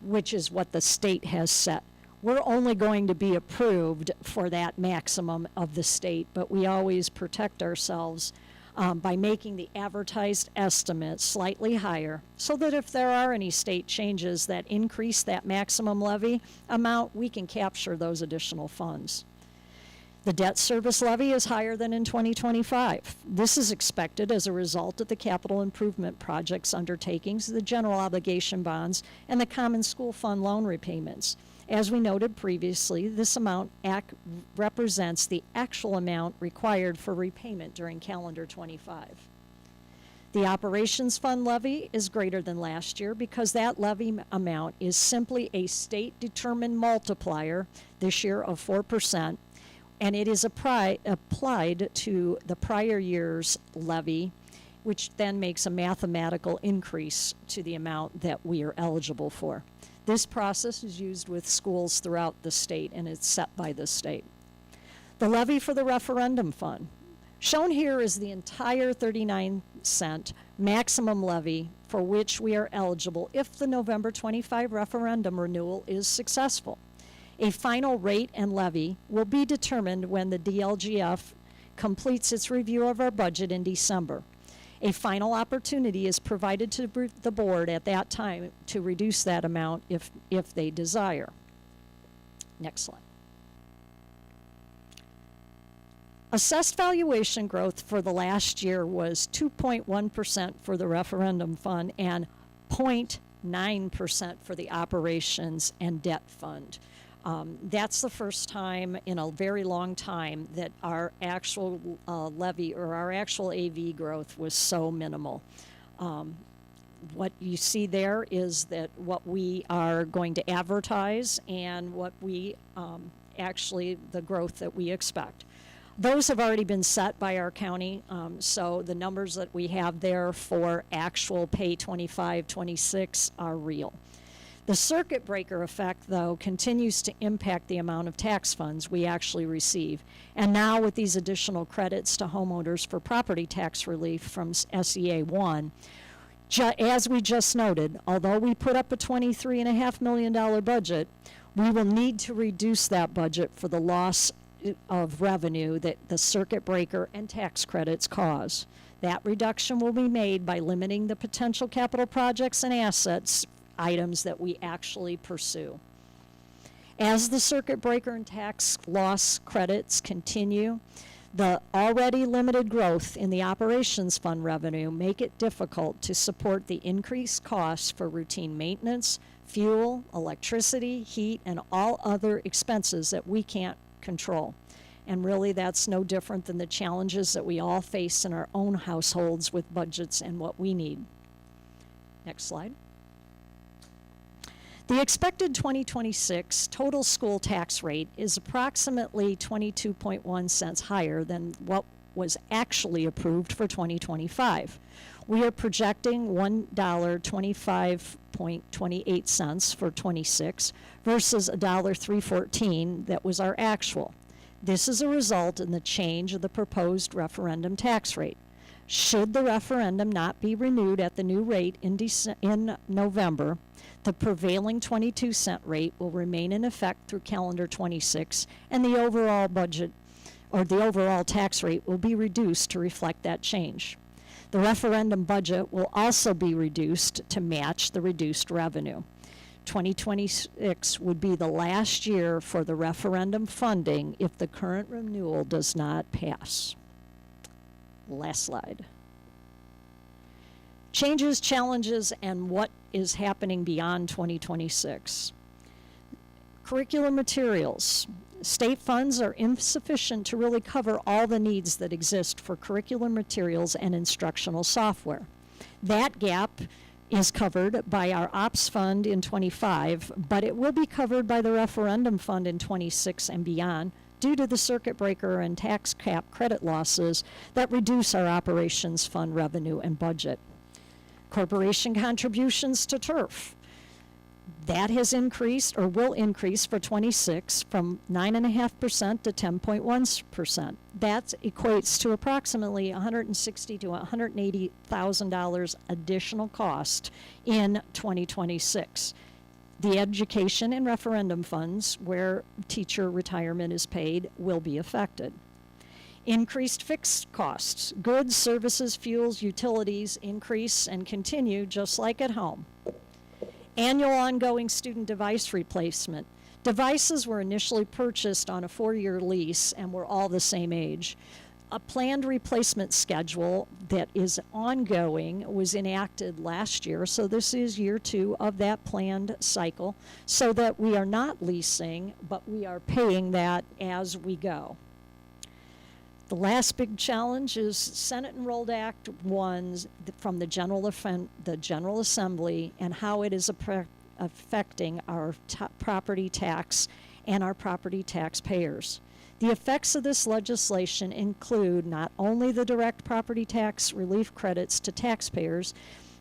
which is what the state has set. We're only going to be approved for that maximum of the state, but we always protect ourselves by making the advertised estimate slightly higher, so that if there are any state changes that increase that maximum levy amount, we can capture those additional funds. The debt service levy is higher than in 2025. This is expected as a result of the capital improvement projects undertakings, the general obligation bonds, and the common school fund loan repayments. As we noted previously, this amount represents the actual amount required for repayment during calendar 25. The operations fund levy is greater than last year because that levy amount is simply a state-determined multiplier this year of 4%, and it is applied to the prior year's levy, which then makes a mathematical increase to the amount that we are eligible for. This process is used with schools throughout the state, and it's set by the state. The levy for the referendum fund. Shown here is the entire 39-cent maximum levy for which we are eligible if the November 25 referendum renewal is successful. A final rate and levy will be determined when the DLGF completes its review of our budget in December. A final opportunity is provided to the board at that time to reduce that amount if they desire. Next slide. Assessed valuation growth for the last year was 2.1% for the referendum fund and 0.9% for the operations and debt fund. That's the first time in a very long time that our actual levy or our actual AV growth was so minimal. What you see there is that what we are going to advertise and what we actually, the growth that we expect. Those have already been set by our county, so the numbers that we have there for actual pay 25, 26 are real. The circuit breaker effect, though, continues to impact the amount of tax funds we actually receive. And now with these additional credits to homeowners for property tax relief from SEA 1, as we just noted, although we put up a $23.5 million budget, we will need to reduce that budget for the loss of revenue that the circuit breaker and tax credits cause. That reduction will be made by limiting the potential capital projects and assets items that we actually pursue. As the circuit breaker and tax loss credits continue, the already limited growth in the operations fund revenue make it difficult to support the increased costs for routine maintenance, fuel, electricity, heat, and all other expenses that we can't control. And really that's no different than the challenges that we all face in our own households with budgets and what we need. Next slide. The expected 2026 total school tax rate is approximately 22.1 cents higher than what was actually approved for 2025. We are projecting $1.25.28 for 26 versus $1.314 that was our actual. This is a result in the change of the proposed referendum tax rate. Should the referendum not be renewed at the new rate in November, the prevailing 22-cent rate will remain in effect through calendar 26, and the overall budget or the overall tax rate will be reduced to reflect that change. The referendum budget will also be reduced to match the reduced revenue. 2026 would be the last year for the referendum funding if the current renewal does not pass. Last slide. Changes, challenges, and what is happening beyond 2026. Curricular materials. State funds are insufficient to really cover all the needs that exist for curricular materials and instructional software. That gap is covered by our OPS fund in 25, but it will be covered by the referendum fund in 26 and beyond due to the circuit breaker and tax cap credit losses that reduce our operations fund revenue and budget. Corporation contributions to TURF. That has increased or will increase for 26 from 9.5% to 10.1%. That equates to approximately $160,000 to $180,000 additional cost in 2026. The education and referendum funds, where teacher retirement is paid, will be affected. Increased fixed costs. Goods, services, fuels, utilities increase and continue just like at home. Annual ongoing student device replacement. Devices were initially purchased on a 4-year lease and were all the same age. A planned replacement schedule that is ongoing was enacted last year, so this is year 2 of that planned cycle, so that we are not leasing, but we are paying that as we go. The last big challenge is Senate Enrolled Act 1 from the General Assembly and how it is affecting our property tax and our property taxpayers. The effects of this legislation include not only the direct property tax relief credits to taxpayers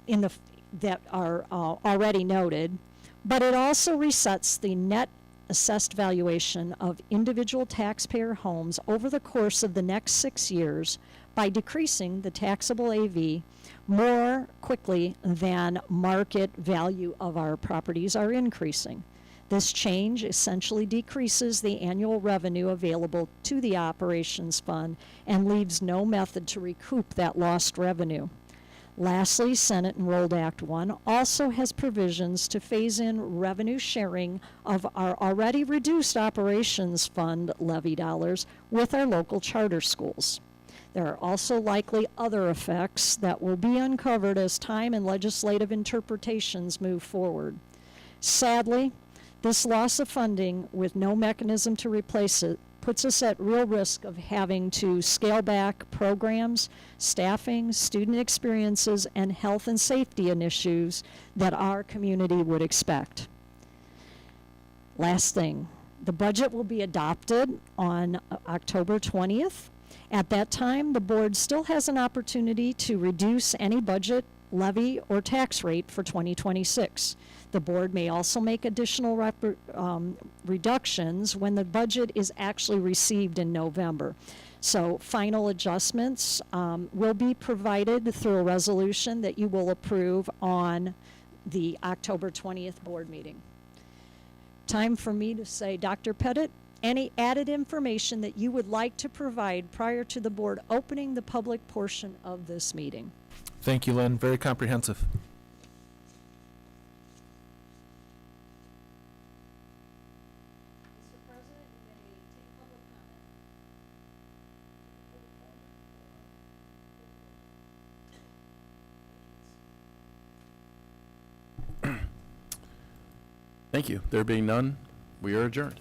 that are already noted, but it also resets the net assessed valuation of individual taxpayer homes over the course of the next 6 years by decreasing the taxable AV more quickly than market value of our properties are increasing. This change essentially decreases the annual revenue available to the operations fund and leaves no method to recoup that lost revenue. Lastly, Senate Enrolled Act 1 also has provisions to phase in revenue sharing of our already reduced operations fund levy dollars with our local charter schools. There are also likely other effects that will be uncovered as time and legislative interpretations move forward. Sadly, this loss of funding with no mechanism to replace it puts us at real risk of having to scale back programs, staffing, student experiences, and health and safety initiatives that our community would expect. Last thing, the budget will be adopted on October 20th. At that time, the board still has an opportunity to reduce any budget, levy, or tax rate for 2026. The board may also make additional reductions when the budget is actually received in November. So final adjustments will be provided through a resolution that you will approve on the October 20th board meeting. Time for me to say, Dr. Pettit, any added information that you would like to provide prior to the board opening the public portion of this meeting? Thank you, Lynn. Very comprehensive. Mr. President, you may take public comment. Thank you. There being none, we are adjourned.